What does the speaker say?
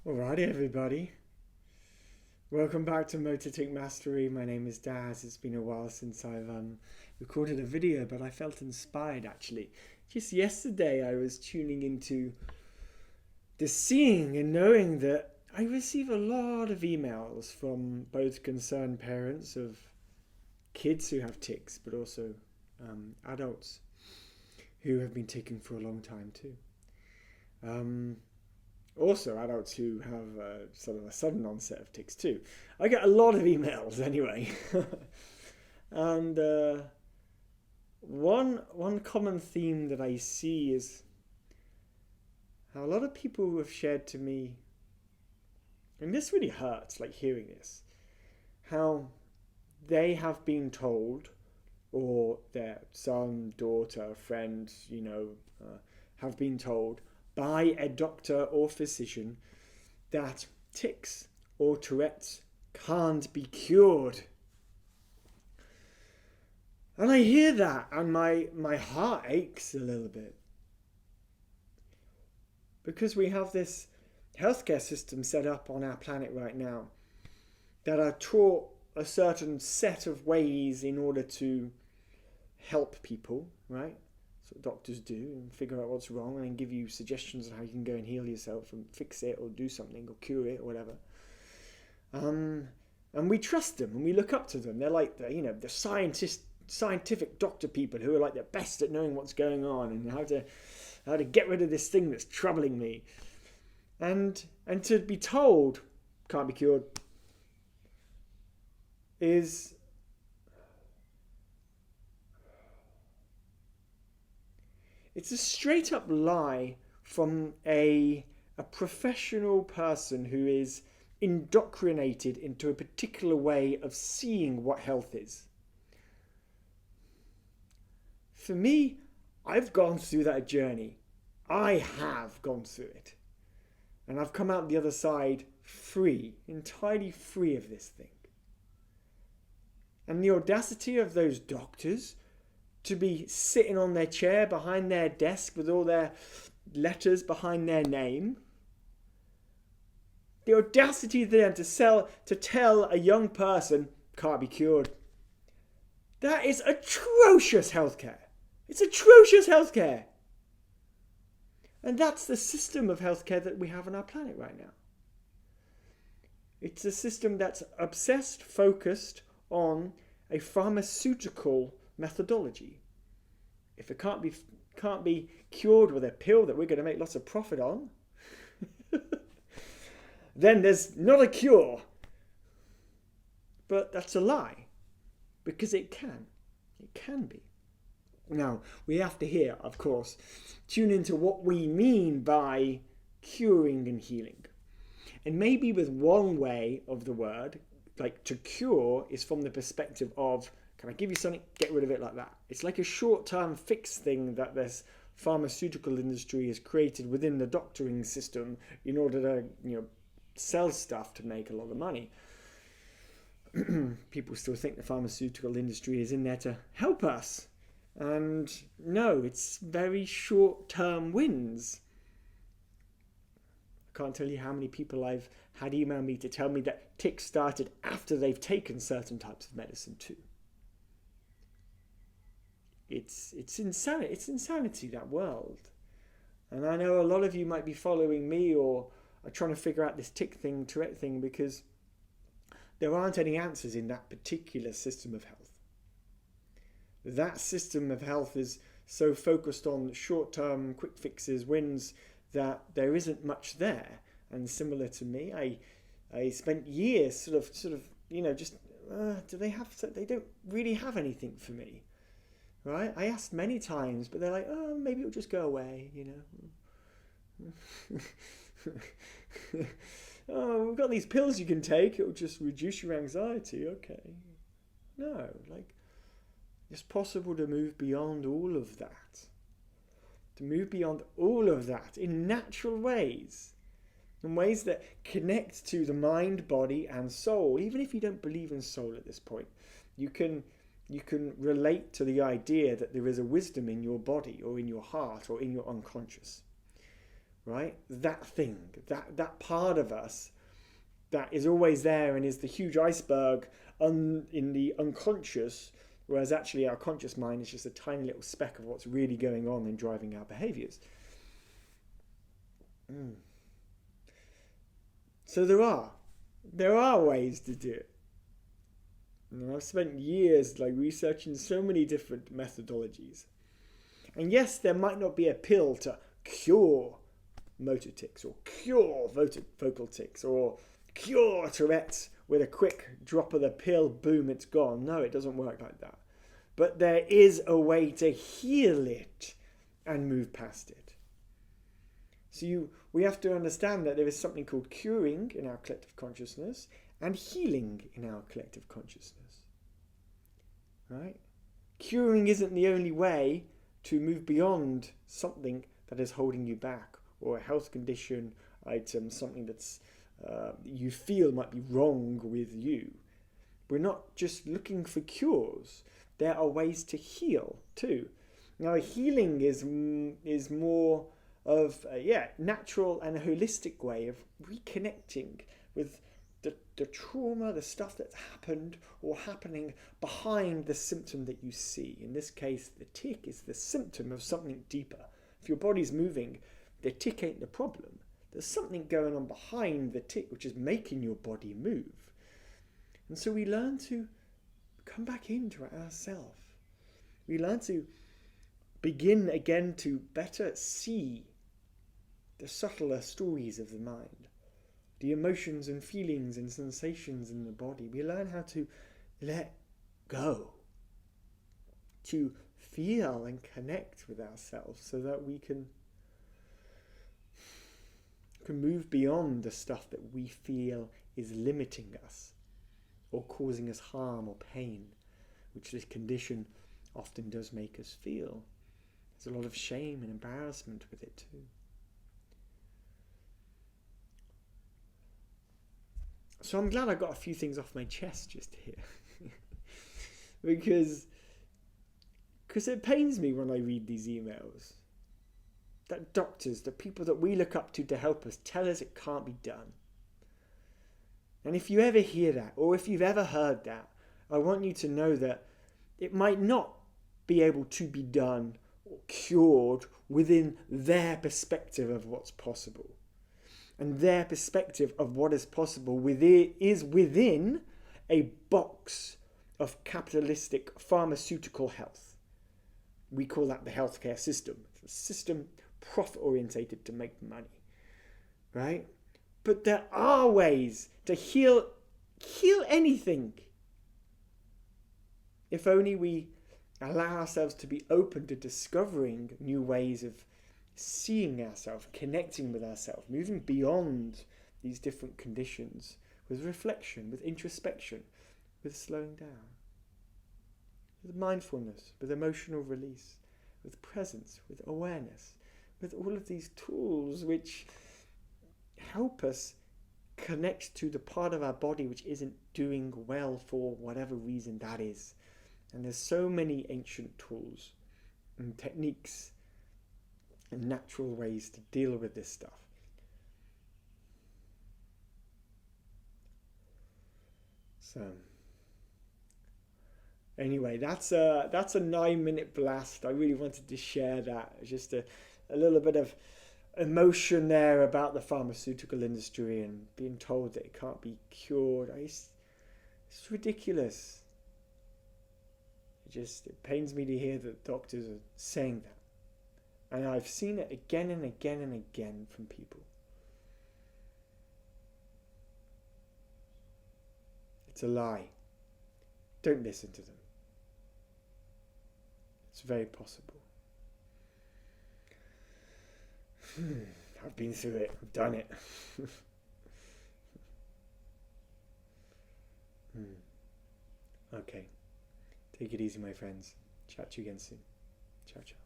Alrighty, everybody. Welcome back to Motor Tic Mastery. My name is Dazz. It's been a while since I've recorded a video, but I felt inspired actually. Just yesterday I was tuning into the seeing and knowing that I receive a lot of emails from both concerned parents of kids who have tics, but also adults who have been ticking for a long time too. Also adults who have sort of a sudden onset of tics too. I get a lot of emails anyway. And one common theme that I see is how a lot of people who have shared to me, and this really hurts, like hearing this, how they have been told, or their son, daughter, friend, have been told by a doctor or physician that tics or Tourette's can't be cured. And I hear that and my heart aches a little bit. Because we have this healthcare system set up on our planet right now that are taught a certain set of ways in order to help people, right? That's what doctors do, and figure out what's wrong and then give you suggestions on how you can go and heal yourself and fix it or do something or cure it or whatever. And we trust them and we look up to them. They're like the scientific doctor people who are like the best at knowing what's going on and how to get rid of this thing that's troubling me. And to be told can't be cured is it's a straight up lie from a professional person who is indoctrinated into a particular way of seeing what health is. For me, I've gone through that journey. I have gone through it. And I've come out the other side free, entirely free of this thing. And the audacity of those doctors to be sitting on their chair behind their desk with all their letters behind their name. The audacity then to tell a young person can't be cured. That is atrocious healthcare. It's atrocious healthcare. And that's the system of healthcare that we have on our planet right now. It's a system that's obsessed, focused on a pharmaceutical methodology. If it can't be cured with a pill that we're going to make lots of profit on, then there's not a cure. But that's a lie, because it can be. Now, we have to here, of course, tune into what we mean by curing and healing. And maybe with one way of the word, like to cure, is from the perspective of, can I give you something, get rid of it like that. It's like a short-term fix thing that this pharmaceutical industry has created within the doctoring system in order to, sell stuff to make a lot of money. People still think the pharmaceutical industry is in there to help us. And no, it's very short-term wins. I can't tell you how many people I've had email me to tell me that tics started after they've taken certain types of medicine too. It's insanity. It's insanity, that world. And I know a lot of you might be following me or are trying to figure out this tic thing, Tourette thing, because there aren't any answers in that particular system of health. That system of health is so focused on short-term quick fixes, wins, that there isn't much there. And similar to me, I spent years sort of they don't really have anything for me. Right? I asked many times, but they're like, oh, maybe it'll just go away, Oh, we've got these pills you can take, it'll just reduce your anxiety. Okay. No, it's possible to move beyond all of that. To move beyond all of that in natural ways. In ways that connect to the mind, body, and soul. Even if you don't believe in soul at this point, you can relate to the idea that there is a wisdom in your body or in your heart or in your unconscious. right? That thing, that part of us that is always there and is the huge iceberg in the unconscious, whereas actually our conscious mind is just a tiny little speck of what's really going on and driving our behaviors. So there are ways to do it. And I've spent years researching so many different methodologies. And yes, there might not be a pill to cure motor tics or cure vocal tics or cure Tourette's with a quick drop of the pill, boom, it's gone. No, it doesn't work like that. But there is a way to heal it and move past it. So we have to understand that there is something called curing in our collective consciousness and healing in our collective consciousness. Right? Curing isn't the only way to move beyond something that is holding you back, or a health condition, item, something that's you feel might be wrong with you. We're not just looking for cures. There are ways to heal too. Now, healing is more of a natural and a holistic way of reconnecting with the trauma, the stuff that's happened or happening behind the symptom that you see. In this case, the tic is the symptom of something deeper. If your body's moving, the tic ain't the problem. There's something going on behind the tic which is making your body move. And so we learn to come back into ourselves. We learn to begin again to better see the subtler stories of the mind, the emotions and feelings and sensations in the body. We learn how to let go, to feel and connect with ourselves so that we can move beyond the stuff that we feel is limiting us or causing us harm or pain, which this condition often does make us feel. There's a lot of shame and embarrassment with it too. So I'm glad I got a few things off my chest just here. because it pains me when I read these emails. That doctors, the people that we look up to help us, tell us it can't be done. And if you ever hear that, or if you've ever heard that, I want you to know that it might not be able to be done or cured within their perspective of what's possible. And their perspective of what is possible is within a box of capitalistic pharmaceutical health. We call that the healthcare system. It's a system profit-orientated to make money, right? But there are ways to heal anything. If only we allow ourselves to be open to discovering new ways of seeing ourselves, connecting with ourselves, moving beyond these different conditions with reflection, with introspection, with slowing down, with mindfulness, with emotional release, with presence, with awareness, with all of these tools which help us connect to the part of our body which isn't doing well for whatever reason that is. And there's so many ancient tools and techniques and natural ways to deal with this stuff. So anyway, that's a 9-minute blast. I really wanted to share that. Just a little bit of emotion there about the pharmaceutical industry and being told that it can't be cured. It's ridiculous. It pains me to hear that doctors are saying that. And I've seen it again and again and again from people. It's a lie. Don't listen to them. It's very possible. I've been through it. I've done it. Okay. Take it easy, my friends. Chat to you again soon. Ciao, ciao.